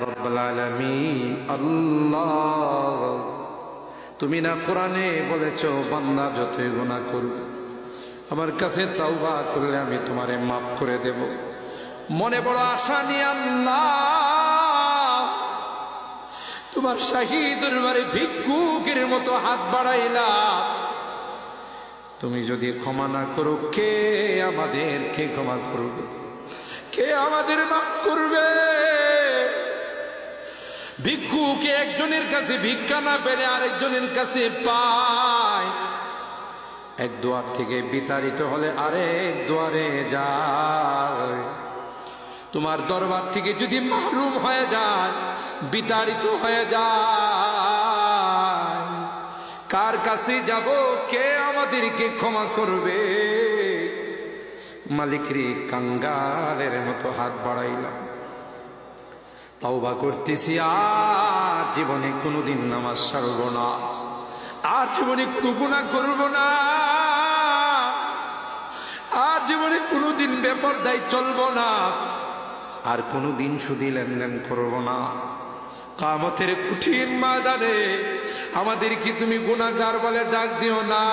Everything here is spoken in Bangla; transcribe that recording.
রব্বুল আলামিন। আল্লাহ, তুমি না কোরআনে বলেছো বান্দা যতই গুনাহ করবে আমার কাছে তাওবা করলে আমি তোমারে মাফ করে দেব। মনে বড় আশা নিয়ে আল্লাহ তোমার শাহী দরবারে ভিক্ষুকের মতো হাত বাড়াইলাম। তুমি যদি ক্ষমা না করো, কে আমাদেরকে ক্ষমা করবে? কে আমাদের মাফ করবে? ভিক্ষুকে একজনের কাছে ভিক্ষা না পেলে আরেকজনের কাছে পায়। এক দুয়ার থেকে বিতাড়িত হলে আরেক দুয়ারে যায়। তোমার দরবার থেকে যদি মাহরুম হয়ে যায়, বিতাড়িত হয়ে যায়, কার কাছে যাব? কে আমাদেরকে ক্ষমা করবে? মালিক রে, কাঙ্গালের মতো হাত বাড়াইলাম, তাওবা করতেছি, আর জীবনে কোনোদিন নামাজ ছাড়ব না, আর জীবনে কোনো গুনাহ করব না, আর জীবনে কোনোদিন বেপরদায় চলব না, আর কোনোদিন সুদী লেনদেন করব না। কিয়ামতের কঠিন ময়দানে আমাদেরকে তুমি গুনাহগার বলে ডাক দিও না।